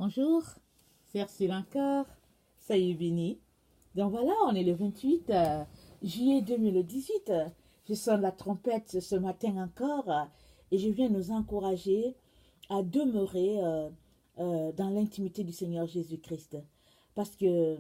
Bonjour, c'est Ursule encore, soyez bénis. Donc voilà, on est le 28 juillet 2018. Je sonne la trompette ce matin encore et je viens nous encourager à demeurer dans l'intimité du Seigneur Jésus-Christ. Parce que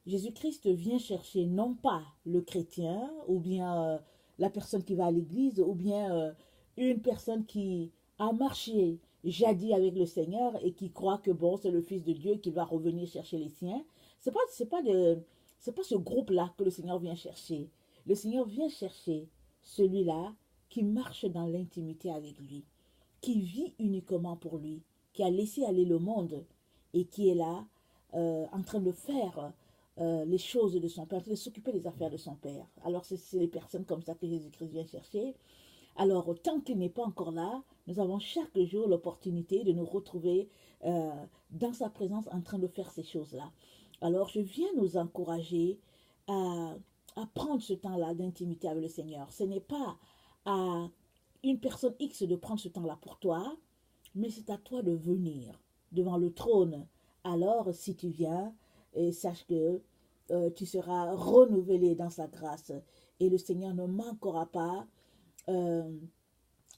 Jésus-Christ vient chercher non pas le chrétien ou bien la personne qui va à l'église ou bien une personne qui a marché jadis avec le Seigneur et qui croit que bon, c'est le Fils de Dieu qui va revenir chercher les siens. C'est pas ce groupe-là que le Seigneur vient chercher. Le Seigneur vient chercher celui-là qui marche dans l'intimité avec lui, qui vit uniquement pour lui, qui a laissé aller le monde et qui est là en train de faire les choses de son Père, de s'occuper des affaires de son Père. Alors c'est les personnes comme ça que Jésus-Christ vient chercher. Alors tant qu'il n'est pas encore là, nous avons chaque jour l'opportunité de nous retrouver dans sa présence en train de faire ces choses-là. Alors je viens nous encourager à, à prendre ce temps-là d'intimité avec le Seigneur. Ce n'est pas à une personne X de prendre ce temps-là pour toi, mais c'est à toi de venir devant le trône. Alors, si tu viens, et sache que tu seras renouvelé dans sa grâce et le Seigneur ne manquera pas euh,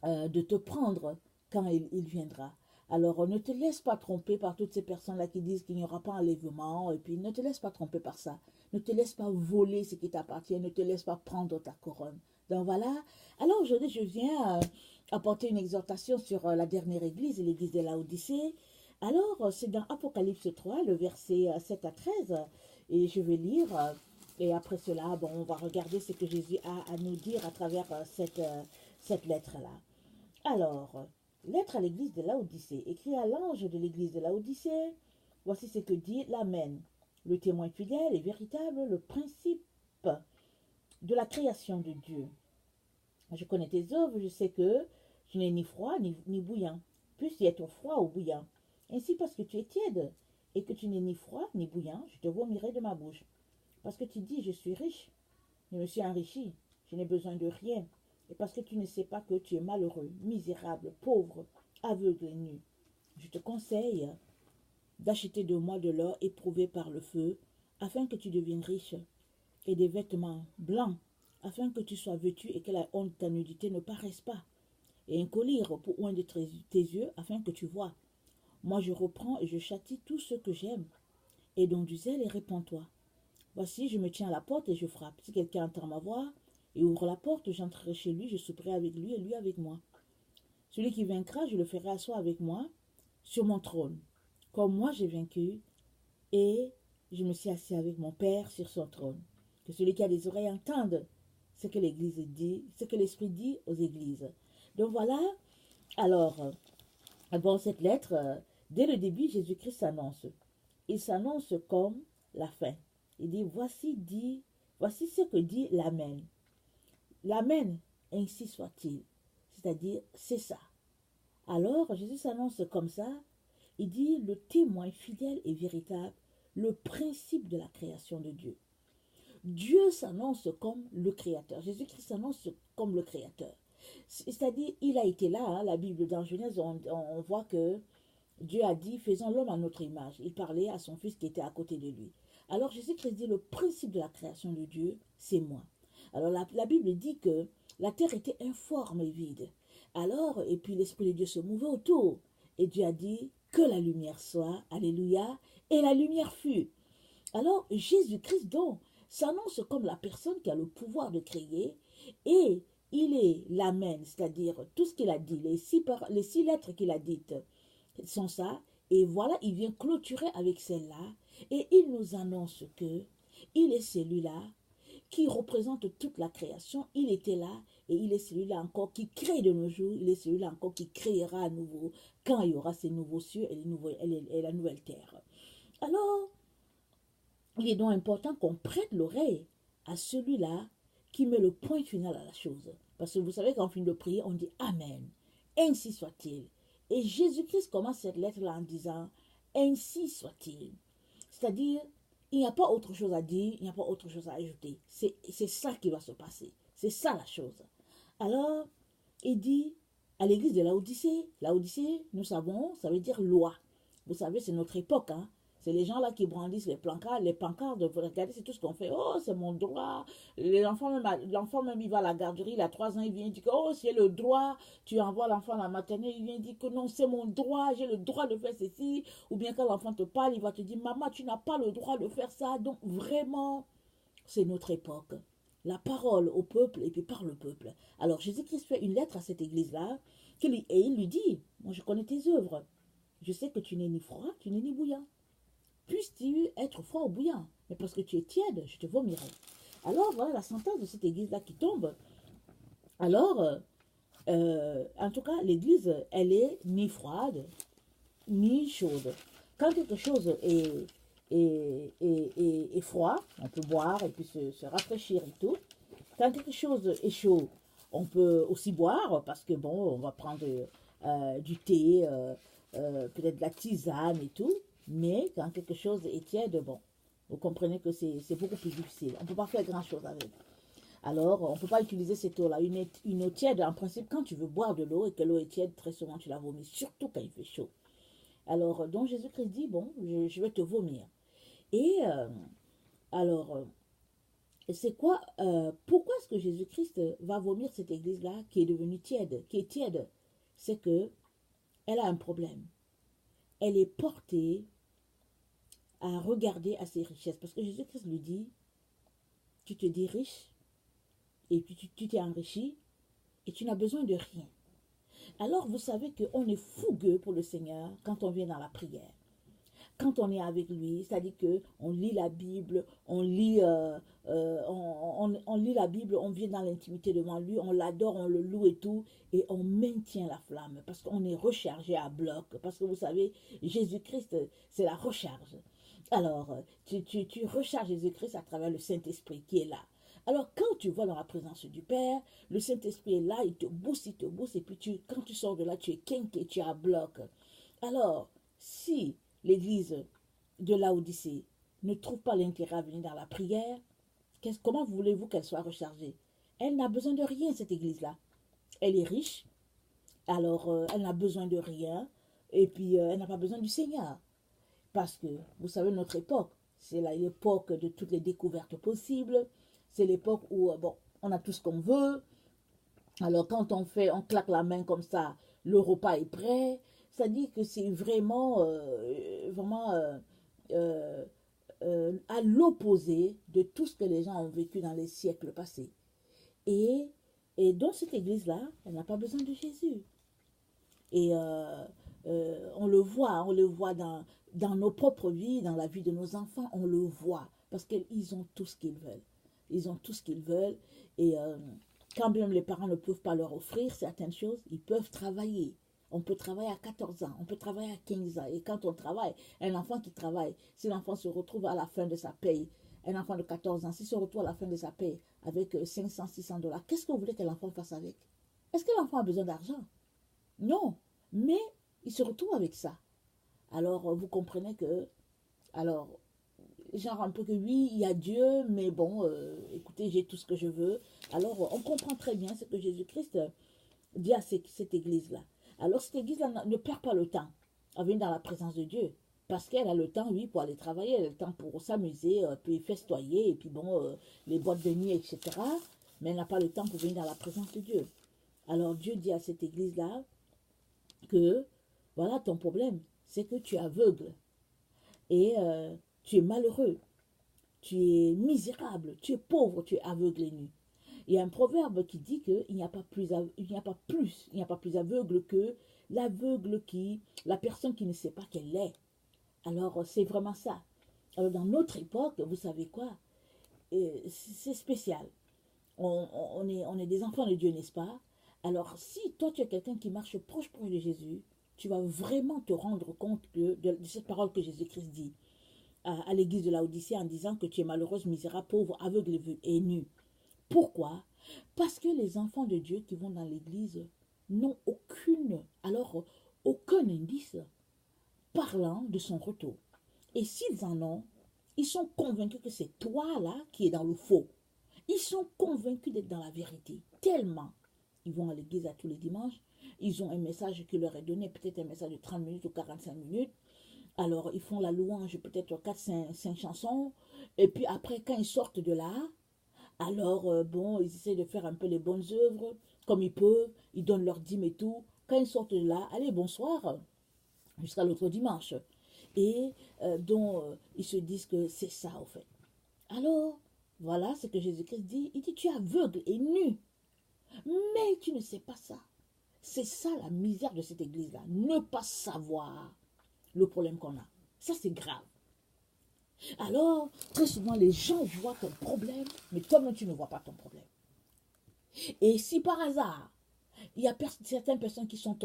de te prendre quand il viendra. Alors, ne te laisse pas tromper par toutes ces personnes-là qui disent qu'il n'y aura pas enlèvement, et puis ne te laisse pas tromper par ça. Ne te laisse pas voler ce qui t'appartient, ne te laisse pas prendre ta couronne. Donc voilà. Alors aujourd'hui, je viens apporter une exhortation sur la dernière église, l'église de Laodicée. Alors, c'est dans Apocalypse 3, le verset 7 à 13, et je vais lire. Et après cela, bon, on va regarder ce que Jésus a à nous dire à travers cette lettre-là. Alors, lettre à l'église de Laodicée, écrit à l'ange de l'église de Laodicée, voici ce que dit l'Amen, le témoin fidèle et véritable, le principe de la création de Dieu. Je connais tes œuvres, je sais que tu n'es ni froid ni bouillant. Puisse y être froid ou bouillant. Ainsi, parce que tu es tiède et que tu n'es ni froid ni bouillant, je te vomirai de ma bouche. Parce que tu dis, je suis riche, je me suis enrichi, je n'ai besoin de rien. Et parce que tu ne sais pas que tu es malheureux, misérable, pauvre, aveugle et nu. Je te conseille d'acheter de moi de l'or éprouvé par le feu, afin que tu deviennes riche, et des vêtements blancs, afin que tu sois vêtu et que la honte de ta nudité ne paraisse pas, et un collier pour oindre tes yeux, afin que tu vois. Moi je reprends et je châtie tous ceux que j'aime, et dont du zèle et répands-toi. Voici, je me tiens à la porte et je frappe. Si quelqu'un entend ma voix et ouvre la porte, j'entrerai chez lui, je souperai avec lui et lui avec moi. Celui qui vaincra, je le ferai asseoir avec moi sur mon trône, comme moi j'ai vaincu et je me suis assis avec mon Père sur son trône. Que celui qui a des oreilles entende ce que l'Église dit, ce que l'Esprit dit aux églises. Donc voilà, alors, bon, cette lettre, dès le début, Jésus-Christ s'annonce. Il s'annonce comme la fin. Il dit, voici ce que dit l'Amen. L'Amen, ainsi soit-il. C'est-à-dire, c'est ça. Alors, Jésus s'annonce comme ça. Il dit, le témoin fidèle et véritable, le principe de la création de Dieu. Dieu s'annonce comme le Créateur. Jésus-Christ s'annonce comme le Créateur. C'est-à-dire, il a été là, hein, la Bible dans Genèse, on voit que Dieu a dit, faisons l'homme à notre image. Il parlait à son fils qui était à côté de lui. Alors Jésus-Christ dit, le principe de la création de Dieu, c'est moi. Alors la Bible dit que la terre était informe et vide. Alors, et puis l'Esprit de Dieu se mouvait autour. Et Dieu a dit, que la lumière soit, alléluia, et la lumière fut. Alors Jésus-Christ donc s'annonce comme la personne qui a le pouvoir de créer et il est l'Amen, c'est-à-dire tout ce qu'il a dit, les six lettres qu'il a dites sont ça, et voilà, il vient clôturer avec celle-là, et il nous annonce que il est celui-là qui représente toute la création, il était là, et il est celui-là encore qui crée de nos jours, il est celui-là encore qui créera à nouveau, quand il y aura ces nouveaux cieux et la nouvelle terre. Alors, il est donc important qu'on prête l'oreille à celui-là qui met le point final à la chose. Parce que vous savez qu'en fin de prière, on dit Amen. Ainsi soit-il. Et Jésus-Christ commence cette lettre-là en disant Ainsi soit-il. C'est-à-dire, il n'y a pas autre chose à dire, il n'y a pas autre chose à ajouter. C'est ça qui va se passer. C'est ça la chose. Alors, il dit à l'église de Laodicée, Laodicée, nous savons, ça veut dire loi. Vous savez, c'est notre époque, hein. C'est les gens là qui brandissent les pancartes, vous regardez, c'est tout ce qu'on fait. Oh, c'est mon droit. L'enfant même, il va à la garderie, il a 3 ans, il vient dire que, oh, c'est le droit. Tu envoies l'enfant à la maternelle, il vient dire que non, c'est mon droit, j'ai le droit de faire ceci. Ou bien quand l'enfant te parle, il va te dire, maman, tu n'as pas le droit de faire ça. Donc vraiment, c'est notre époque. La parole au peuple et puis par le peuple. Alors Jésus-Christ fait une lettre à cette église-là et il lui dit, moi je connais tes œuvres. Je sais que tu n'es ni froid, tu n'es ni bouillant. Puisses-tu être froid ou bouillant? Mais parce que tu es tiède, je te vomirai. Alors voilà la sentence de cette église-là qui tombe. Alors, en tout cas, l'église, elle est ni froide, ni chaude. Quand quelque chose est froid, on peut boire et puis se rafraîchir et tout. Quand quelque chose est chaud, on peut aussi boire parce que bon, on va prendre du thé, peut-être de la tisane et tout. Mais quand quelque chose est tiède, bon, vous comprenez que c'est beaucoup plus difficile. On ne peut pas faire grand-chose avec. Alors, on ne peut pas utiliser cette eau-là. Une eau tiède, en principe, quand tu veux boire de l'eau et que l'eau est tiède, très souvent tu la vomis, surtout quand il fait chaud. Alors, donc Jésus-Christ dit, bon, je vais te vomir. Et alors, c'est quoi, pourquoi est-ce que Jésus-Christ va vomir cette église-là qui est devenue tiède, qui est tiède? C'est que elle a un problème. Elle est portée à regarder à ses richesses. Parce que Jésus-Christ lui dit, tu te dis riche, et puis tu t'es enrichi, et tu n'as besoin de rien. Alors vous savez qu'on est fougueux pour le Seigneur quand on vient dans la prière. Quand on est avec lui, c'est-à-dire qu'on lit la Bible, on lit la Bible, on vient dans l'intimité devant lui, on l'adore, on le loue et tout, et on maintient la flamme, parce qu'on est rechargé à bloc, parce que vous savez, Jésus-Christ, c'est la recharge. Alors, tu recharges Jésus-Christ à travers le Saint-Esprit qui est là. Alors, quand tu vas dans la présence du Père, le Saint-Esprit est là, il te booste, et puis quand tu sors de là, tu es quinqué, tu es à bloc. Alors, si l'église de Laodicée ne trouve pas l'intérêt à venir dans la prière, comment voulez-vous qu'elle soit rechargée? Elle n'a besoin de rien, cette église-là. Elle est riche, alors elle n'a besoin de rien, et puis elle n'a pas besoin du Seigneur. Parce que, vous savez, notre époque, c'est l'époque de toutes les découvertes possibles, c'est l'époque où, bon, on a tout ce qu'on veut, alors quand on claque la main comme ça, le repas est prêt, ça dit que c'est vraiment, euh, à l'opposé de tout ce que les gens ont vécu dans les siècles passés. Et, et dans cette église-là, elle n'a pas besoin de Jésus. Et on le voit dans nos propres vies, dans la vie de nos enfants, on le voit. Parce qu'ils ont tout ce qu'ils veulent. Ils ont tout ce qu'ils veulent. Et quand même les parents ne peuvent pas leur offrir certaines choses, ils peuvent travailler. On peut travailler à 14 ans, on peut travailler à 15 ans. Et quand on travaille, un enfant qui travaille, si l'enfant se retrouve à la fin de sa paye, un enfant de 14 ans, s'il se retrouve à la fin de sa paye avec 500, 600 dollars, qu'est-ce que vous voulez que l'enfant fasse avec? Est-ce que l'enfant a besoin d'argent? Non, mais il se retrouve avec ça. Alors, vous comprenez que, alors, genre un peu que oui, il y a Dieu, mais bon, écoutez, j'ai tout ce que je veux. Alors, on comprend très bien ce que Jésus-Christ dit à cette église-là. Alors, cette église-là ne perd pas le temps à venir dans la présence de Dieu. Parce qu'elle a le temps, oui, pour aller travailler, elle a le temps pour s'amuser, puis festoyer, et puis bon, les boîtes de nuit, etc. Mais elle n'a pas le temps pour venir dans la présence de Dieu. Alors, Dieu dit à cette église-là que, voilà, ton problème, c'est que tu es aveugle. Et tu es malheureux, tu es misérable, tu es pauvre, tu es aveugle et nu. Il y a un proverbe qui dit qu'il n'y a pas plus aveugle que la personne qui ne sait pas qu'elle est. Alors, c'est vraiment ça. Alors, dans notre époque, vous savez quoi? C'est spécial. On est des enfants de Dieu, n'est-ce pas? Alors, si toi, tu es quelqu'un qui marche proche de Jésus, tu vas vraiment te rendre compte de cette parole que Jésus-Christ dit à l'église de Laodicée en disant que tu es malheureuse, misérable, pauvre, aveugle et nu. Pourquoi? Parce que les enfants de Dieu qui vont dans l'église n'ont aucun indice parlant de son retour. Et s'ils en ont, ils sont convaincus que c'est toi là qui es dans le faux. Ils sont convaincus d'être dans la vérité. Tellement. Ils vont à l'église à tous les dimanches. Ils ont un message qui leur est donné, peut-être un message de 30 minutes ou 45 minutes. Alors, ils font la louange, peut-être 4, 5 chansons. Et puis après, quand ils sortent de là, alors, bon, ils essaient de faire un peu les bonnes œuvres, comme ils peuvent. Ils donnent leur dîme et tout. Quand ils sortent de là, allez, bonsoir, jusqu'à l'autre dimanche. Et donc, ils se disent que c'est ça, au fait. Alors, voilà ce que Jésus-Christ dit. Il dit, tu es aveugle et nu, mais tu ne sais pas ça. C'est ça la misère de cette église-là. Ne pas savoir le problème qu'on a. Ça, c'est grave. Alors, très souvent, les gens voient ton problème, mais toi-même, tu ne vois pas ton problème. Et si par hasard, il y a certaines personnes qui sont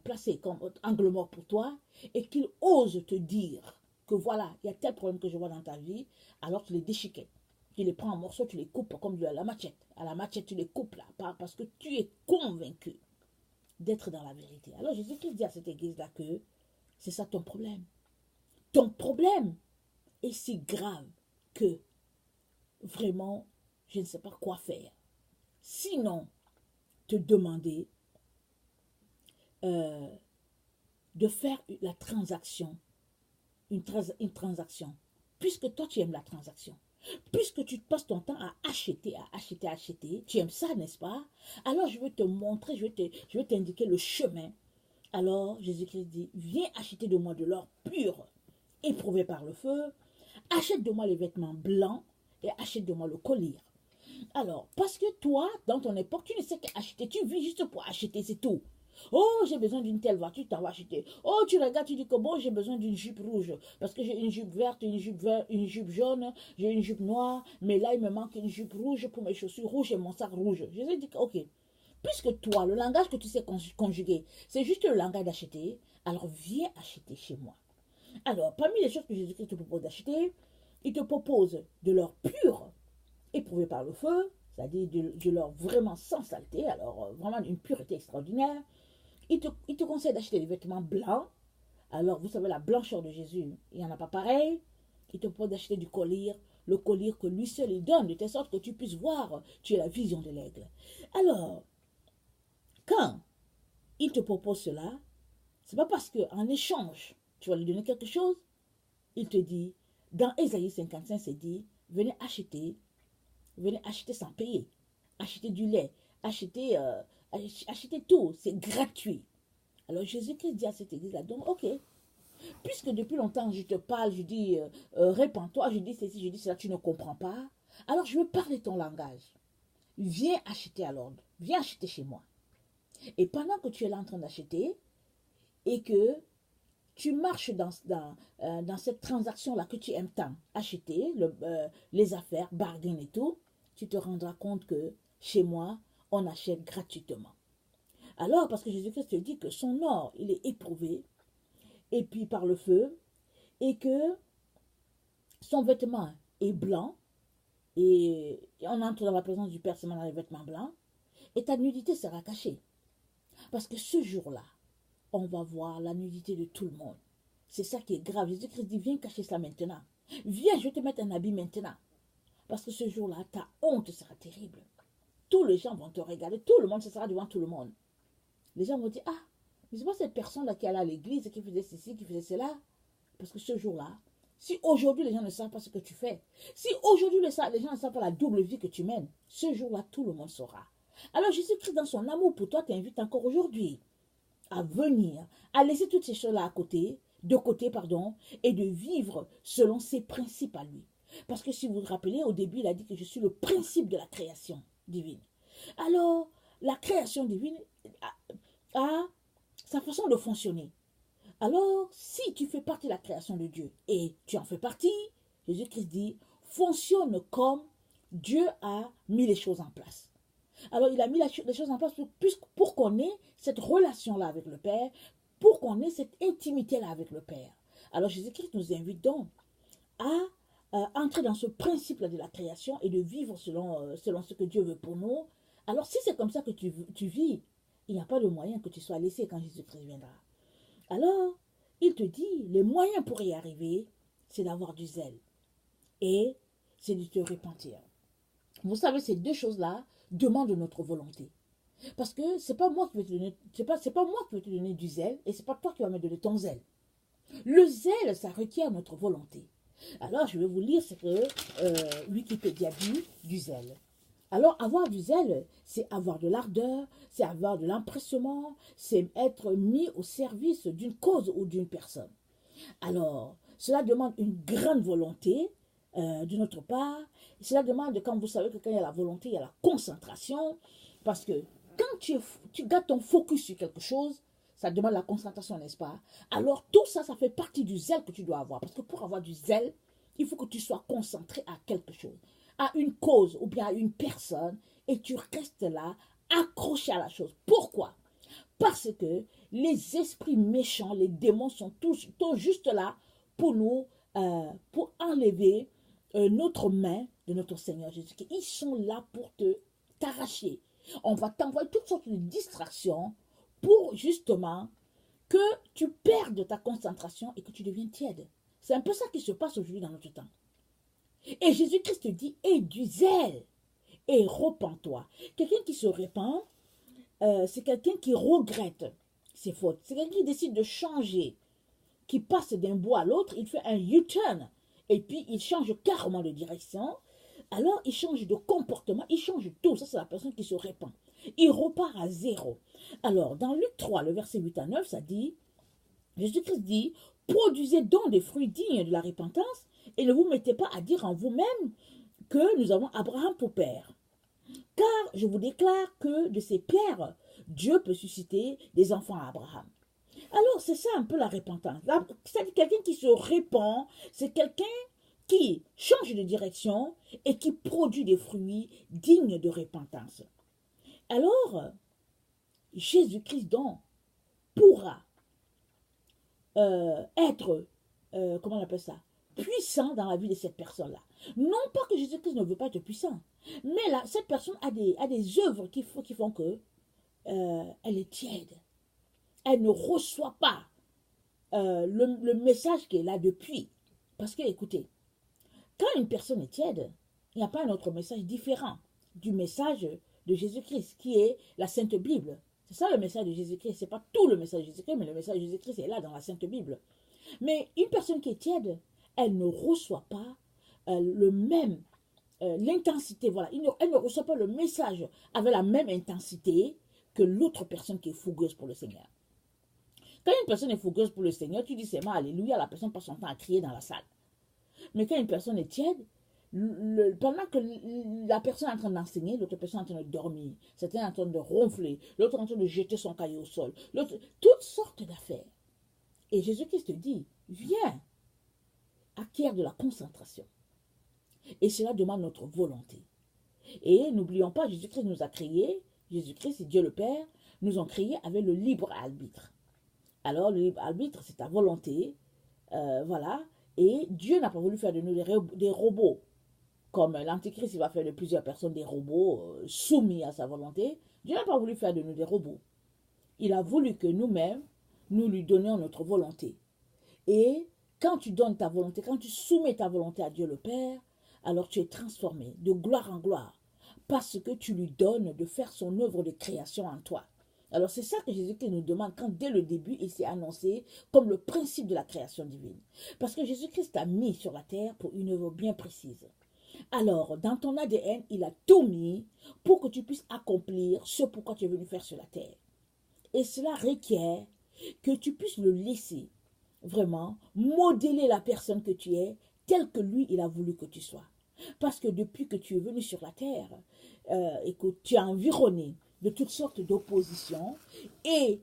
placées comme angle mort pour toi et qu'ils osent te dire que voilà, il y a tel problème que je vois dans ta vie, alors tu les déchiquettes. Tu les prends en morceaux, tu les coupes comme de la machette. À la machette, tu les coupes là, parce que tu es convaincu d'être dans la vérité. Alors Jésus-Christ dit à cette église-là que c'est ça ton problème. Ton problème est si grave que vraiment, je ne sais pas quoi faire. Sinon, te demander de faire la transaction, une transaction, puisque toi tu aimes la transaction, puisque tu passes ton temps à acheter, tu aimes ça, n'est-ce pas? Alors je vais te montrer, je vais t'indiquer le chemin. Alors Jésus-Christ dit, viens acheter de moi de l'or pur, éprouvé par le feu, achète de moi les vêtements blancs et achète de moi le collier. Alors, parce que toi, dans ton époque, tu ne sais qu'acheter, tu vis juste pour acheter, c'est tout. Oh, j'ai besoin d'une telle voiture, tu t'en vas acheter. Oh, tu regardes, tu dis que bon, j'ai besoin d'une jupe rouge. Parce que j'ai une jupe verte, une jupe jaune, j'ai une jupe noire. Mais là, il me manque une jupe rouge pour mes chaussures rouges et mon sac rouge. Je lui ai dit, ok. Puisque toi, le langage que tu sais conjuguer, c'est juste le langage d'acheter, alors viens acheter chez moi. Alors, parmi les choses que Jésus-Christ te propose d'acheter, il te propose de l'or pur, éprouvé par le feu, c'est-à-dire de l'or vraiment sans saleté, alors vraiment une pureté extraordinaire. Il te conseille d'acheter des vêtements blancs. Alors, vous savez, la blancheur de Jésus, il n'y en a pas pareil. Il te propose d'acheter du collier, le collier que lui seul il donne, de telle sorte que tu puisses voir, tu es la vision de l'aigle. Alors, quand il te propose cela, c'est pas parce qu'en échange, tu vas lui donner quelque chose. Il te dit, dans Ésaïe 55, c'est dit, venez acheter sans payer. Acheter du lait, acheter tout, c'est gratuit. Alors Jésus-Christ dit à cette église-là, donc ok, puisque depuis longtemps je te parle, je dis, répands-toi, je dis ceci, je dis cela, tu ne comprends pas, alors je vais parler ton langage. Viens acheter à l'ordre, viens acheter chez moi. Et pendant que tu es là en train d'acheter, et que tu marches dans cette transaction-là que tu aimes tant, acheter les affaires, bargain et tout, tu te rendras compte que chez moi, on achète gratuitement. Alors, parce que Jésus-Christ te dit que son or, il est éprouvé, et puis par le feu, et que son vêtement est blanc, et on entre dans la présence du Père seulement dans les vêtements blancs, et ta nudité sera cachée. Parce que ce jour-là, on va voir la nudité de tout le monde. C'est ça qui est grave. Jésus-Christ dit, viens cacher ça maintenant. Viens, je vais te mettre un habit maintenant. Parce que ce jour-là, ta honte sera terrible. Tous les gens vont te regarder. Tout le monde, ce sera devant tout le monde. Les gens vont dire, ah, mais c'est pas cette personne-là qui allait à l'église, qui faisait ceci, qui faisait cela. Parce que ce jour-là, si aujourd'hui les gens ne savent pas ce que tu fais, si aujourd'hui les gens ne savent pas la double vie que tu mènes, ce jour-là, tout le monde saura. Alors Jésus-Christ, dans son amour pour toi, t'invite encore aujourd'hui à venir, à laisser toutes ces choses-là de côté, et de vivre selon ses principes à lui. Parce que si vous vous rappelez, au début, il a dit que je suis le principe de la création divine. Alors, la création divine a sa façon de fonctionner. Alors, si tu fais partie de la création de Dieu et tu en fais partie, Jésus-Christ dit, fonctionne comme Dieu a mis les choses en place. Alors, il a mis les choses en place pour qu'on ait cette relation-là avec le Père, pour qu'on ait cette intimité-là avec le Père. Alors, Jésus-Christ nous invite donc à entrer dans ce principe-là de la création et de vivre selon ce que Dieu veut pour nous. Alors, si c'est comme ça que tu vis, il n'y a pas de moyen que tu sois laissé quand Jésus-Christ viendra. Alors, il te dit, les moyens pour y arriver, c'est d'avoir du zèle et c'est de te repentir. Vous savez, ces deux choses-là demandent notre volonté. Parce que c'est pas moi qui vais te donner, c'est pas moi qui vais te donner du zèle et c'est pas toi qui vas me donner ton zèle. Le zèle, ça requiert notre volonté. Alors, je vais vous lire ce que Wikipédia dit du zèle. Alors, avoir du zèle, c'est avoir de l'ardeur, c'est avoir de l'empressement, c'est être mis au service d'une cause ou d'une personne. Alors, cela demande une grande volonté de notre part. Cela demande, quand vous savez que quand il y a la volonté, il y a la concentration. Parce que quand tu gardes ton focus sur quelque chose, ça demande la concentration, n'est-ce pas? Alors, tout ça, ça fait partie du zèle que tu dois avoir. Parce que pour avoir du zèle, il faut que tu sois concentré à quelque chose, à une cause ou bien à une personne, et tu restes là, accroché à la chose. Pourquoi? Parce que les esprits méchants, les démons sont tous juste là pour nous, pour enlever notre main de notre Seigneur Jésus-Christ. Ils sont là pour t'arracher. On va t'envoyer toutes sortes de distractions pour justement que tu perdes ta concentration et que tu deviennes tiède. C'est un peu ça qui se passe aujourd'hui dans notre temps. Et Jésus-Christ dit, aie du zèle et repens-toi. Quelqu'un qui se répand, c'est quelqu'un qui regrette ses fautes. C'est quelqu'un qui décide de changer, qui passe d'un bout à l'autre, il fait un U-turn. Et puis, il change carrément de direction. Alors, il change de comportement, il change tout. Ça, c'est la personne qui se répand. Il repart à zéro. Alors, dans Luc 3, le verset 8 à 9, ça dit, Jésus-Christ dit, produisez donc des fruits dignes de la repentance et ne vous mettez pas à dire en vous-même que nous avons Abraham pour père. Car je vous déclare que de ces pierres, Dieu peut susciter des enfants à Abraham. Alors, c'est ça un peu la repentance. C'est quelqu'un qui se répand, c'est quelqu'un qui change de direction et qui produit des fruits dignes de repentance. Alors, Jésus-Christ donc pourra être, comment on appelle ça, puissant dans la vie de cette personne-là. Non pas que Jésus-Christ ne veut pas être puissant, mais là, cette personne a des œuvres qui font que elle est tiède. Elle ne reçoit pas le message qui est là depuis. Parce que, écoutez, quand une personne est tiède, il n'y a pas un autre message différent du message de Jésus-Christ, qui est la Sainte Bible. C'est ça le message de Jésus-Christ. Ce n'est pas tout le message de Jésus-Christ, mais le message de Jésus-Christ est là dans la Sainte Bible. Mais une personne qui est tiède, elle ne reçoit pas l'intensité. Voilà, elle ne reçoit pas le message avec la même intensité que l'autre personne qui est fougueuse pour le Seigneur. Quand une personne est fougueuse pour le Seigneur, tu dis seulement Alléluia, la personne passe son temps à crier dans la salle. Mais quand une personne est tiède, pendant que la personne est en train d'enseigner, l'autre personne est en train de dormir, certains est en train de ronfler, l'autre est en train de jeter son cahier au sol, toutes sortes d'affaires. Et Jésus-Christ te dit, viens, acquiert de la concentration. Et cela demande notre volonté. Et n'oublions pas, Jésus-Christ nous a créés, Jésus-Christ et Dieu le Père nous ont créés avec le libre arbitre. Alors, le libre arbitre, c'est ta volonté, voilà. Et Dieu n'a pas voulu faire de nous des robots. Comme l'Antichrist, il va faire de plusieurs personnes des robots soumis à sa volonté. Dieu n'a pas voulu faire de nous des robots. Il a voulu que nous-mêmes, nous lui donnions notre volonté. Et quand tu donnes ta volonté, quand tu soumets ta volonté à Dieu le Père, alors tu es transformé de gloire en gloire. Parce que tu lui donnes de faire son œuvre de création en toi. Alors c'est ça que Jésus-Christ nous demande quand dès le début il s'est annoncé comme le principe de la création divine. Parce que Jésus-Christ t'a mis sur la terre pour une œuvre bien précise. Alors dans ton ADN il a tout mis pour que tu puisses accomplir ce pourquoi tu es venu faire sur la terre. Et cela requiert que tu puisses le laisser vraiment modeler la personne que tu es telle que lui il a voulu que tu sois. Parce que depuis que tu es venu sur la terre et que tu es environné de toutes sortes d'oppositions. Et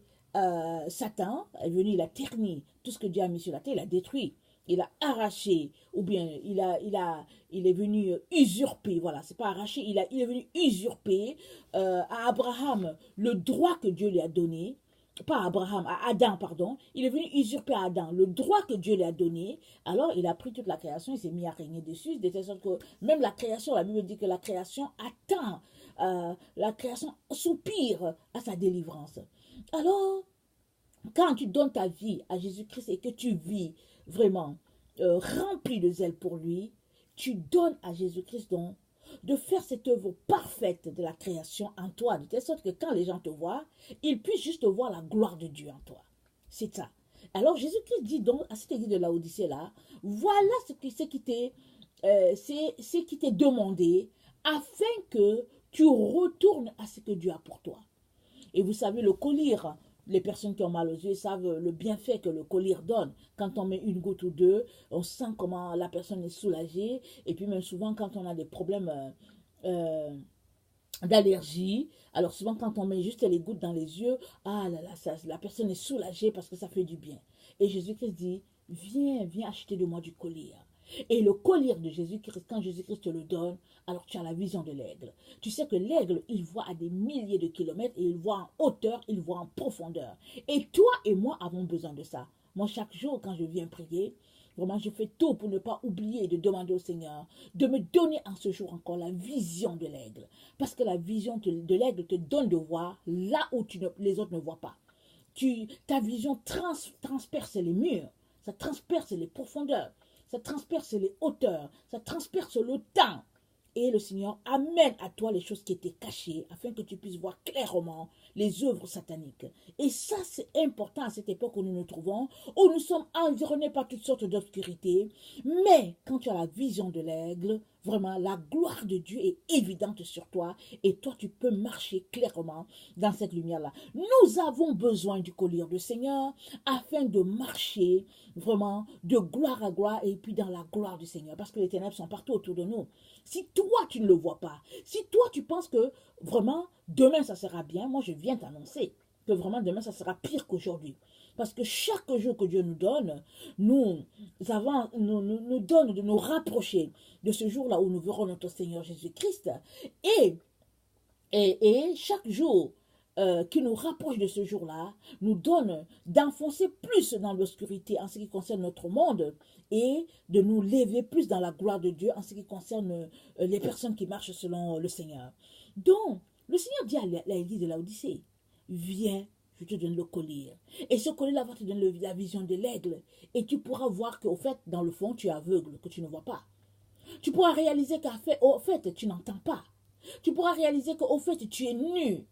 Satan est venu, il a terni tout ce que Dieu a mis sur la terre, il a détruit, il a arraché, ou bien il est venu usurper, voilà, c'est pas arraché, il est venu usurper à Abraham le droit que Dieu lui a donné, pas à Abraham, à Adam, pardon, il est venu usurper à Adam le droit que Dieu lui a donné. Alors il a pris toute la création, il s'est mis à régner dessus, de telle sorte que même la création, la Bible dit que la création attend, la création soupire à sa délivrance. Alors, quand tu donnes ta vie à Jésus-Christ et que tu vis vraiment rempli de zèle pour lui, tu donnes à Jésus-Christ donc de faire cette œuvre parfaite de la création en toi, de telle sorte que quand les gens te voient, ils puissent juste voir la gloire de Dieu en toi. C'est ça. Alors Jésus-Christ dit donc à cette église de Laodicée là, voilà ce qui t'est demandé afin que tu retournes à ce que Dieu a pour toi. Et vous savez, le collyre, les personnes qui ont mal aux yeux savent le bienfait que le collyre donne. Quand on met une goutte ou deux, on sent comment la personne est soulagée. Et puis même souvent quand on a des problèmes d'allergie, alors souvent quand on met juste les gouttes dans les yeux, ah là là, la personne est soulagée parce que ça fait du bien. Et Jésus-Christ dit, viens acheter de moi du collyre. Et le collyre de Jésus-Christ, quand Jésus-Christ te le donne, alors tu as la vision de l'aigle. Tu sais que l'aigle, il voit à des milliers de kilomètres et il voit en hauteur, il voit en profondeur. Et toi et moi avons besoin de ça. Moi, chaque jour, quand je viens prier, vraiment, je fais tout pour ne pas oublier de demander au Seigneur de me donner en ce jour encore la vision de l'aigle. Parce que la vision de l'aigle te donne de voir là où les autres ne voient pas. Ta vision transperce les murs, ça transperce les profondeurs, ça transperce les hauteurs, ça transperce le temps. Et le Seigneur amène à toi les choses qui étaient cachées afin que tu puisses voir clairement les œuvres sataniques. Et ça, c'est important à cette époque où nous nous trouvons, où nous sommes environnés par toutes sortes d'obscurités. Mais quand tu as la vision de l'aigle, vraiment, la gloire de Dieu est évidente sur toi et toi, tu peux marcher clairement dans cette lumière-là. Nous avons besoin du collier du Seigneur afin de marcher vraiment de gloire à gloire et puis dans la gloire du Seigneur parce que les ténèbres sont partout autour de nous. Si toi, tu ne le vois pas, si toi, tu penses que vraiment, demain, ça sera bien, moi, je viens t'annoncer que vraiment, demain, ça sera pire qu'aujourd'hui. Parce que chaque jour que Dieu nous donne, nous donne de nous rapprocher de ce jour-là où nous verrons notre Seigneur Jésus-Christ. Et chaque jour qui nous rapproche de ce jour-là, nous donne d'enfoncer plus dans l'obscurité en ce qui concerne notre monde et de nous lever plus dans la gloire de Dieu en ce qui concerne les personnes qui marchent selon le Seigneur. Donc, le Seigneur dit à l'église de Laodicée, viens, je te donne le collier. Et ce collier-là va te donner la vision de l'aigle. Et tu pourras voir qu'au fait, dans le fond, tu es aveugle, que tu ne vois pas. Tu pourras réaliser qu'au fait, tu n'entends pas. Tu pourras réaliser qu'au fait, tu es nu,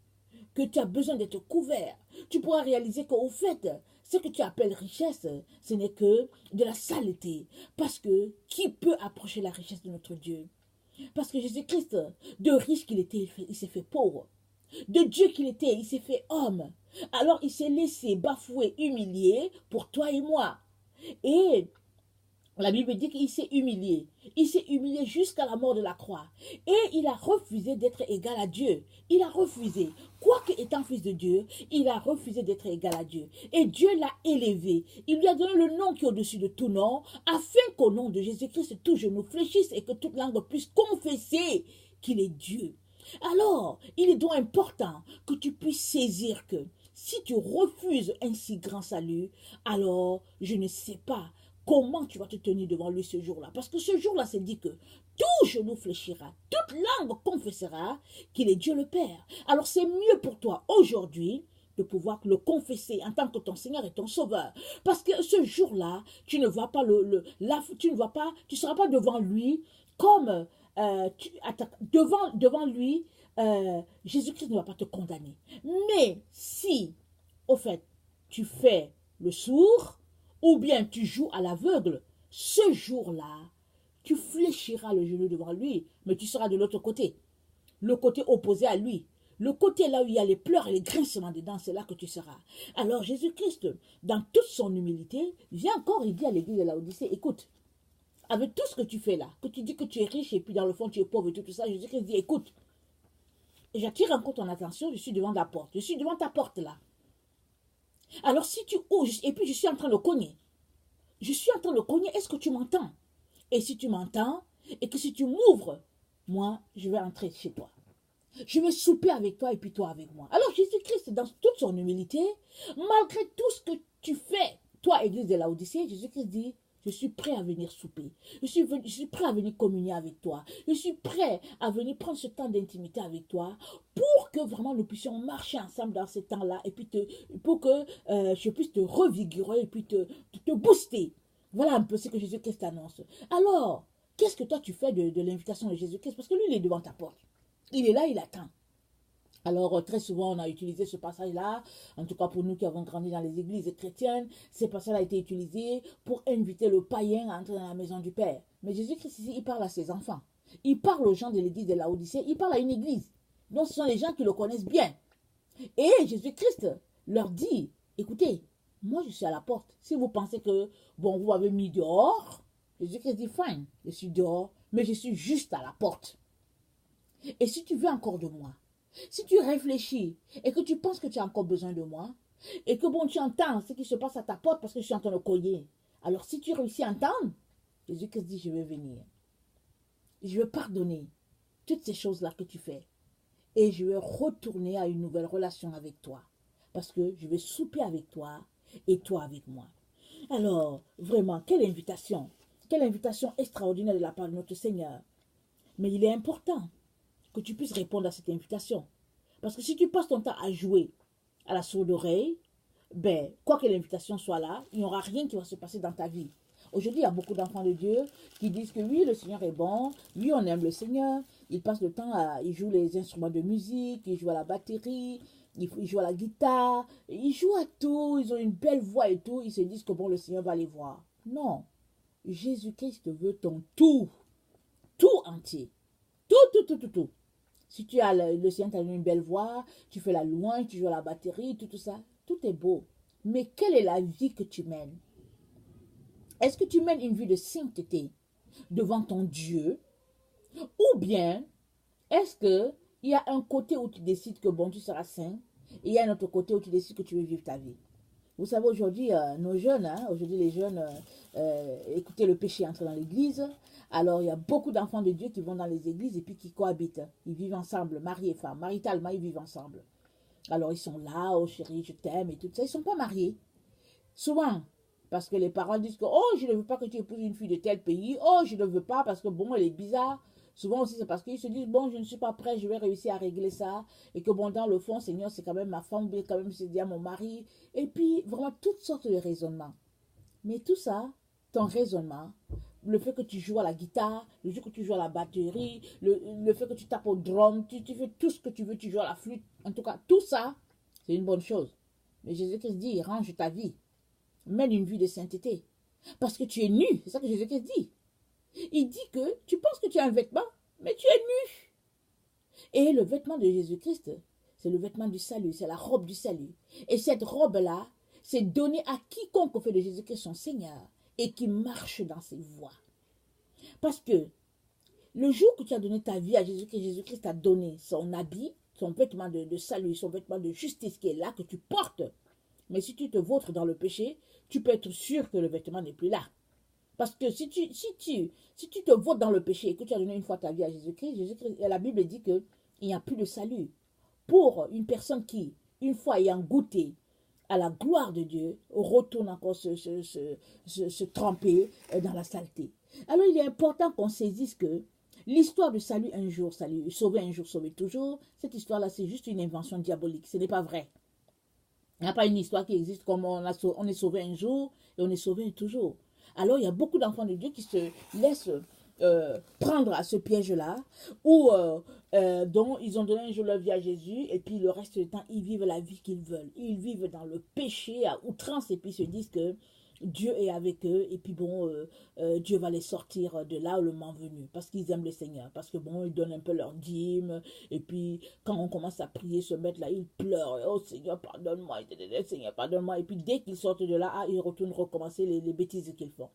que tu as besoin d'être couvert. Tu pourras réaliser qu'au fait, ce que tu appelles richesse, ce n'est que de la saleté. Parce que qui peut approcher la richesse de notre Dieu? Parce que Jésus-Christ, de riche qu'il était, il s'est fait pauvre. De Dieu qu'il était, il s'est fait homme. Alors il s'est laissé bafouer, humilier pour toi et moi. Et la Bible dit qu'il s'est humilié. Il s'est humilié jusqu'à la mort de la croix. Et il a refusé d'être égal à Dieu. Il a refusé. Quoique étant fils de Dieu, il a refusé d'être égal à Dieu. Et Dieu l'a élevé. Il lui a donné le nom qui est au-dessus de tout nom, afin qu'au nom de Jésus-Christ, tout genou fléchisse et que toute langue puisse confesser qu'il est Dieu. Alors, il est donc important que tu puisses saisir que si tu refuses un si grand salut, alors je ne sais pas comment tu vas te tenir devant lui ce jour-là. Parce que ce jour-là, c'est dit que tout genou fléchira, toute langue confessera qu'il est Dieu le Père. Alors c'est mieux pour toi aujourd'hui de pouvoir le confesser en tant que ton Seigneur et ton Sauveur. Parce que ce jour-là, tu ne vas pas tu seras pas devant lui comme devant lui, Jésus-Christ ne va pas te condamner. Mais si, au fait, tu fais le sourd, ou bien tu joues à l'aveugle, ce jour-là, tu fléchiras le genou devant lui, mais tu seras de l'autre côté, le côté opposé à lui. Le côté là où il y a les pleurs et les grincements des dents, c'est là que tu seras. Alors Jésus-Christ, dans toute son humilité, vient encore, il dit à l'église de Laodicée, écoute, avec tout ce que tu fais là, que tu dis que tu es riche et puis dans le fond tu es pauvre et tout ça, Jésus-Christ dit, écoute, j'attire encore ton attention, je suis devant la porte, je suis devant ta porte là. Alors si tu ouvres, et puis je suis en train de cogner, est-ce que tu m'entends? Et si tu m'entends, et que si tu m'ouvres, moi, je vais entrer chez toi. Je vais souper avec toi et puis toi avec moi. Alors Jésus-Christ, dans toute son humilité, malgré tout ce que tu fais, toi, église de Laodicée, Jésus-Christ dit, je suis prêt à venir souper. Je suis prêt à venir communier avec toi. Je suis prêt à venir prendre ce temps d'intimité avec toi pour que vraiment nous puissions marcher ensemble dans ce temps-là et puis pour que je puisse te revigorer et puis te booster. Voilà un peu ce que Jésus-Christ annonce. Alors, qu'est-ce que toi tu fais de l'invitation de Jésus-Christ? Parce que lui, il est devant ta porte. Il est là, il attend. Alors, très souvent, on a utilisé ce passage-là, en tout cas pour nous qui avons grandi dans les églises chrétiennes, ce passage a été utilisé pour inviter le païen à entrer dans la maison du Père. Mais Jésus-Christ ici, il parle à ses enfants. Il parle aux gens de l'église de Laodicée, il parle à une église. Donc, ce sont les gens qui le connaissent bien. Et Jésus-Christ leur dit, écoutez, moi je suis à la porte. Si vous pensez que, bon, vous m'avez mis dehors, Jésus-Christ dit, fine, je suis dehors, mais je suis juste à la porte. Et si tu veux encore de moi, si tu réfléchis et que tu penses que tu as encore besoin de moi, et que bon, tu entends ce qui se passe à ta porte parce que je suis en train de cogner, alors si tu réussis à entendre, Jésus-Christ dit, je vais venir. Je vais pardonner toutes ces choses-là que tu fais. Et je vais retourner à une nouvelle relation avec toi. Parce que je vais souper avec toi et toi avec moi. Alors, vraiment, quelle invitation extraordinaire de la part de notre Seigneur. Mais il est important que tu puisses répondre à cette invitation. Parce que si tu passes ton temps à jouer à la sourde oreille, ben, quoi que l'invitation soit là, il n'y aura rien qui va se passer dans ta vie. Aujourd'hui, il y a beaucoup d'enfants de Dieu qui disent que oui, le Seigneur est bon, oui, on aime le Seigneur. Ils passent le temps ils jouent les instruments de musique, ils jouent à la batterie, ils jouent à la guitare, ils jouent à tout, ils ont une belle voix et tout. Ils se disent que bon, le Seigneur va les voir. Non, Jésus-Christ veut ton tout entier. Tout. Si tu as le Seigneur t'a donné une belle voix, tu fais la louange, tu joues à la batterie, tout ça, tout est beau. Mais quelle est la vie que tu mènes? Est-ce que tu mènes une vie de sainteté devant ton Dieu? Ou bien, est-ce qu'il y a un côté où tu décides que bon, tu seras saint, et il y a un autre côté où tu décides que tu veux vivre ta vie? Vous savez, aujourd'hui, nos jeunes, aujourd'hui les jeunes, écoutez, le péché entre dans l'église. Alors, il y a beaucoup d'enfants de Dieu qui vont dans les églises et puis qui cohabitent. Ils vivent ensemble, mari et femme. Maritalement, ils vivent ensemble. Alors, ils sont là, oh chérie, je t'aime et tout ça. Ils ne sont pas mariés. Souvent, parce que les parents disent que, oh, je ne veux pas que tu épouses une fille de tel pays. Oh, je ne veux pas parce que, bon, elle est bizarre. Souvent aussi, c'est parce qu'ils se disent, bon, je ne suis pas prêt, je vais réussir à régler ça. Et que, bon, dans le fond, Seigneur, c'est quand même ma femme, mais quand même, c'est bien mon mari. Et puis, vraiment, toutes sortes de raisonnements. Mais tout ça, ton raisonnement, le fait que tu joues à la guitare, le fait que tu joues à la batterie, le fait que tu tapes au drum, tu fais tout ce que tu veux, tu joues à la flûte. En tout cas, tout ça, c'est une bonne chose. Mais Jésus-Christ dit, range ta vie. Mène une vie de sainteté. Parce que tu es nu. C'est ça que Jésus-Christ dit. Il dit que tu penses que tu as un vêtement, mais tu es nu. Et le vêtement de Jésus-Christ, c'est le vêtement du salut, c'est la robe du salut. Et cette robe-là, c'est donné à quiconque fait de Jésus-Christ son Seigneur et qui marche dans ses voies. Parce que le jour que tu as donné ta vie à Jésus-Christ, Jésus-Christ t'a donné son habit, son vêtement de salut, son vêtement de justice qui est là, que tu portes. Mais si tu te vautres dans le péché, tu peux être sûr que le vêtement n'est plus là. Parce que si tu te vautres dans le péché et que tu as donné une fois ta vie à Jésus-Christ, la Bible dit qu'il n'y a plus de salut. Pour une personne qui, une fois ayant goûté à la gloire de Dieu, retourne encore se tremper dans la saleté. Alors il est important qu'on saisisse que l'histoire de salut un jour, sauver toujours, cette histoire-là, c'est juste une invention diabolique. Ce n'est pas vrai. Il n'y a pas une histoire qui existe comme on est sauvé un jour et on est sauvé toujours. Alors, il y a beaucoup d'enfants de Dieu qui se laissent prendre à ce piège-là, où dont ils ont donné un jour leur vie à Jésus, et puis le reste du temps, ils vivent la vie qu'ils veulent. Ils vivent dans le péché à outrance, et puis se disent que Dieu est avec eux, et puis bon, Dieu va les sortir de là le moment venu, parce qu'ils aiment le Seigneur, parce que bon, ils donnent un peu leur dîme, et puis quand on commence à prier, se mettre là, ils pleurent, oh Seigneur, pardonne-moi, Seigneur, pardonne-moi, et puis dès qu'ils sortent de là, ils retournent recommencer les bêtises qu'ils font.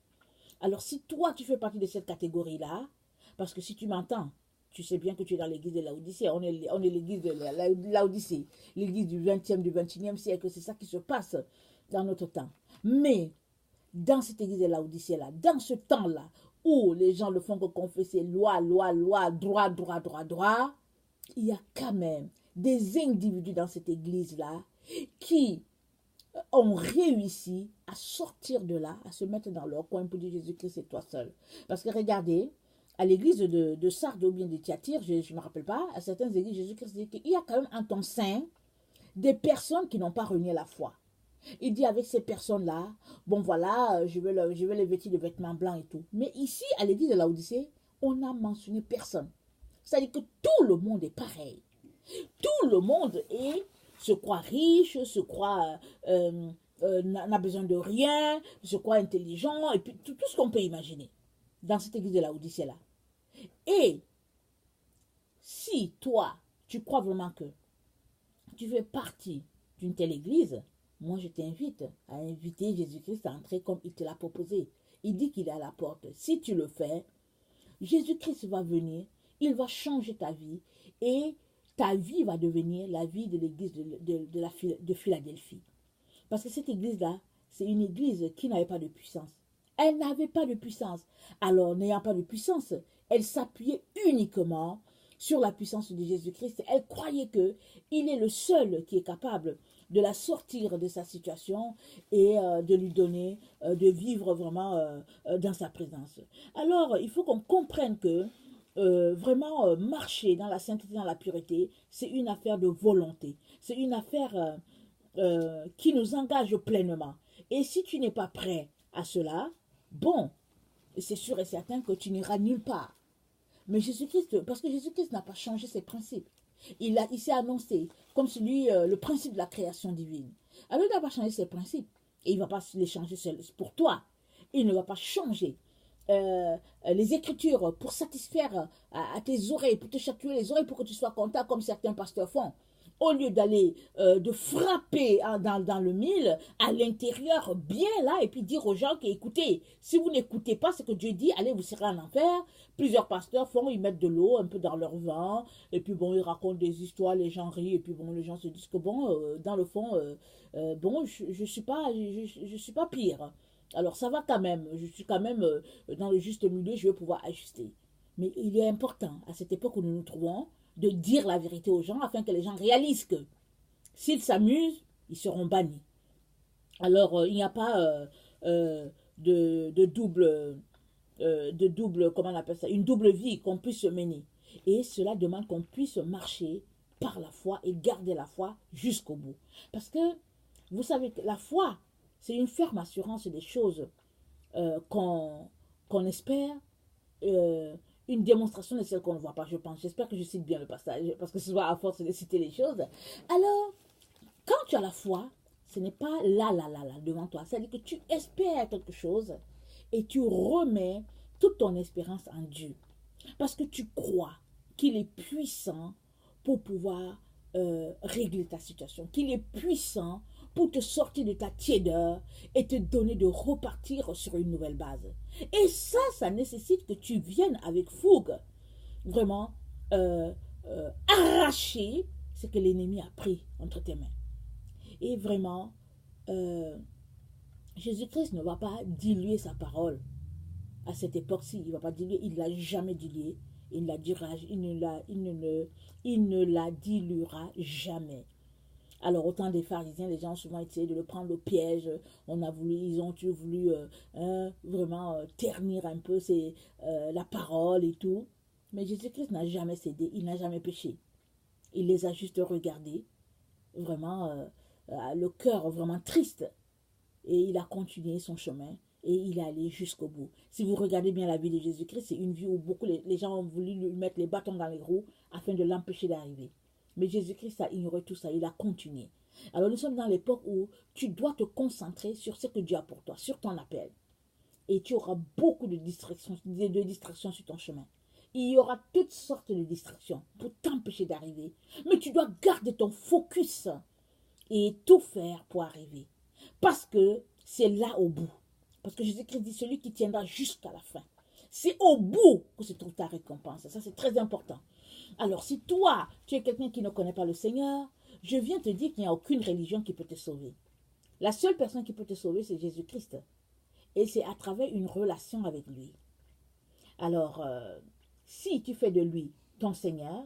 Alors si toi, tu fais partie de cette catégorie-là, parce que si tu m'entends, tu sais bien que tu es dans l'église de Laodicée, on est l'église de Laodicée, l'église du 20e, du 21e siècle, c'est ça qui se passe dans notre temps. Mais dans cette église de Laodicée-là, dans ce temps-là, où les gens ne font que confesser loi, droit, il y a quand même des individus dans cette église-là qui ont réussi à sortir de là, à se mettre dans leur coin pour dire Jésus-Christ, c'est toi seul. Parce que regardez, à l'église de Sardes ou bien de Thyatire, je ne me rappelle pas, à certaines églises, Jésus-Christ dit qu'il y a quand même en ton sein des personnes qui n'ont pas renié la foi. Il dit avec ces personnes-là, bon voilà, je vais les vêtir de vêtements blancs et tout. Mais ici, à l'église de Laodicée, on n'a mentionné personne. C'est-à-dire que tout le monde est pareil. Tout le monde se croit riche, se croit n'a besoin de rien, se croit intelligent, et puis tout ce qu'on peut imaginer dans cette église de la Odyssée là. Et si toi, tu crois vraiment que tu fais partie d'une telle église, moi je t'invite à inviter Jésus-Christ à entrer comme il te l'a proposé. Il dit qu'il est à la porte. Si tu le fais, Jésus-Christ va venir, il va changer ta vie et ta vie va devenir la vie de l'église de Philadelphie. Parce que cette église-là, c'est une église qui n'avait pas de puissance. Elle n'avait pas de puissance. Alors, n'ayant pas de puissance, elle s'appuyait uniquement sur la puissance de Jésus-Christ. Elle croyait qu'il est le seul qui est capable de la sortir de sa situation et de lui donner, de vivre vraiment dans sa présence. Alors, il faut qu'on comprenne que vraiment marcher dans la sainteté, dans la pureté, c'est une affaire de volonté. C'est une affaire qui nous engage pleinement. Et si tu n'es pas prêt à cela, bon, c'est sûr et certain que tu n'iras nulle part. Mais Jésus-Christ, parce que Jésus-Christ n'a pas changé ses principes. Il s'est annoncé comme le principe de la création divine. Alors il n'a pas changé ses principes. Et il ne va pas les changer pour toi. Il ne va pas changer les Écritures pour satisfaire à tes oreilles, pour te chatouiller les oreilles, pour que tu sois content comme certains pasteurs font. Au lieu d'aller de frapper dans le mille, à l'intérieur, bien là, et puis dire aux gens écoutez, si vous n'écoutez pas ce que Dieu dit, allez, vous serez en enfer. Plusieurs pasteurs ils mettent de l'eau un peu dans leur vin, et puis bon, ils racontent des histoires, les gens rient, et puis bon, les gens se disent que bon, dans le fond, bon, je suis pas pire. Alors ça va quand même, je suis quand même dans le juste milieu, je vais pouvoir ajuster. Mais il est important, à cette époque où nous nous trouvons, de dire la vérité aux gens afin que les gens réalisent que s'ils s'amusent, ils seront bannis. Alors, il n'y a pas de double, comment on appelle ça, une double vie qu'on puisse se mener. Et cela demande qu'on puisse marcher par la foi et garder la foi jusqu'au bout. Parce que, vous savez que la foi, c'est une ferme assurance des choses qu'on espère, une démonstration de celle qu'on ne voit pas, je pense. J'espère que je cite bien le passage, parce que ce soit à force de citer les choses. Alors, quand tu as la foi, ce n'est pas là, devant toi. C'est-à-dire que tu espères quelque chose et tu remets toute ton espérance en Dieu. Parce que tu crois qu'il est puissant pour pouvoir régler ta situation, qu'il est puissant pour te sortir de ta tiédeur et te donner de repartir sur une nouvelle base. Et ça nécessite que tu viennes avec fougue, vraiment arracher ce que l'ennemi a pris entre tes mains. Et vraiment, Jésus-Christ ne va pas diluer sa parole à cette époque-ci. Il ne va pas diluer, il ne l'a jamais dilué. Il ne la diluera jamais. Alors, autant des pharisiens, les gens ont souvent essayé de le prendre au piège. Ils ont voulu vraiment ternir un peu la parole et tout. Mais Jésus-Christ n'a jamais cédé, il n'a jamais péché. Il les a juste regardés, vraiment, le cœur vraiment triste. Et il a continué son chemin et il est allé jusqu'au bout. Si vous regardez bien la vie de Jésus-Christ, c'est une vie où beaucoup les gens ont voulu lui mettre les bâtons dans les roues afin de l'empêcher d'arriver. Mais Jésus-Christ a ignoré tout ça, il a continué. Alors nous sommes dans l'époque où tu dois te concentrer sur ce que Dieu a pour toi, sur ton appel. Et tu auras beaucoup de distractions sur ton chemin. Il y aura toutes sortes de distractions pour t'empêcher d'arriver. Mais tu dois garder ton focus et tout faire pour arriver. Parce que c'est là au bout. Parce que Jésus-Christ dit celui qui tiendra jusqu'à la fin. C'est au bout que se trouve ta récompense. Ça, c'est très important. Alors, si toi, tu es quelqu'un qui ne connaît pas le Seigneur, je viens te dire qu'il n'y a aucune religion qui peut te sauver. La seule personne qui peut te sauver, c'est Jésus-Christ. Et c'est à travers une relation avec lui. Alors, si tu fais de lui ton Seigneur,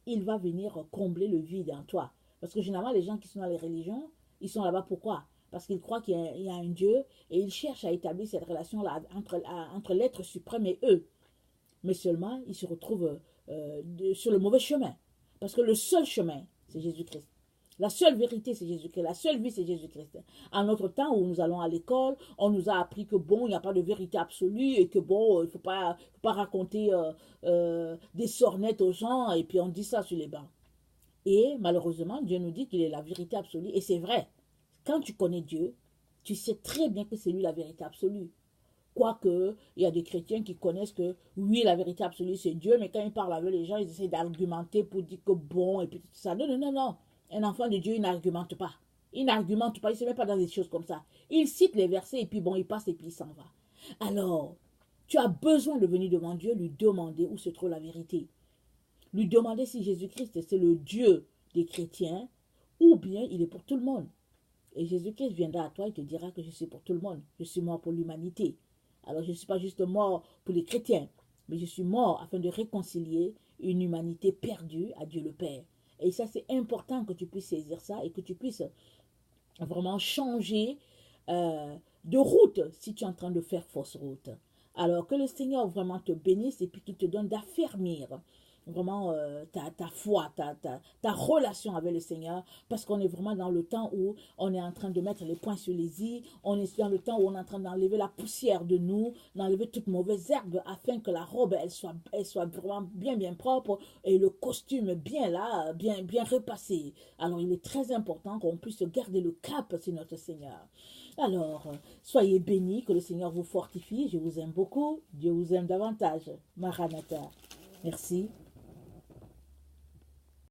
il va venir combler le vide en toi. Parce que généralement, les gens qui sont dans les religions, ils sont là-bas pourquoi? Parce qu'ils croient qu'il y a un Dieu et ils cherchent à établir cette relation-là entre l'être suprême et eux. Mais seulement, ils se retrouvent sur le mauvais chemin. Parce que le seul chemin, c'est Jésus-Christ. La seule vérité, c'est Jésus-Christ. La seule vie, c'est Jésus-Christ. En notre temps où nous allons à l'école, on nous a appris que bon, il n'y a pas de vérité absolue et que bon, il ne faut pas raconter des sornettes aux gens et puis on dit ça sur les bancs. Et malheureusement, Dieu nous dit qu'il est la vérité absolue. Et c'est vrai. Quand tu connais Dieu, tu sais très bien que c'est lui la vérité absolue. Quoique, il y a des chrétiens qui connaissent que, oui, la vérité absolue, c'est Dieu, mais quand ils parlent avec les gens, ils essaient d'argumenter pour dire que bon, et puis tout ça. Non, non, non, non. Un enfant de Dieu, il n'argumente pas. Il n'argumente pas, il ne se met pas dans des choses comme ça. Il cite les versets, et puis bon, il passe, et puis il s'en va. Alors, tu as besoin de venir devant Dieu, lui demander où se trouve la vérité. Lui demander si Jésus-Christ, c'est le Dieu des chrétiens, ou bien il est pour tout le monde. Et Jésus-Christ viendra à toi et te dira que je suis pour tout le monde. Je suis mort pour l'humanité. Alors je ne suis pas juste mort pour les chrétiens, mais je suis mort afin de réconcilier une humanité perdue à Dieu le Père. Et ça, c'est important que tu puisses saisir ça et que tu puisses vraiment changer de route si tu es en train de faire fausse route. Alors que le Seigneur vraiment te bénisse et puis qu'il te donne d'affermir vraiment ta foi, ta relation avec le Seigneur, parce qu'on est vraiment dans le temps où on est en train de mettre les points sur les i, on est dans le temps où on est en train d'enlever la poussière de nous, d'enlever toute mauvaise herbe, afin que la robe, elle soit vraiment bien, bien propre, et le costume bien là, bien, bien repassé. Alors, il est très important qu'on puisse garder le cap sur notre Seigneur. Alors, soyez bénis, que le Seigneur vous fortifie, je vous aime beaucoup, Dieu vous aime davantage. Maranatha. Merci.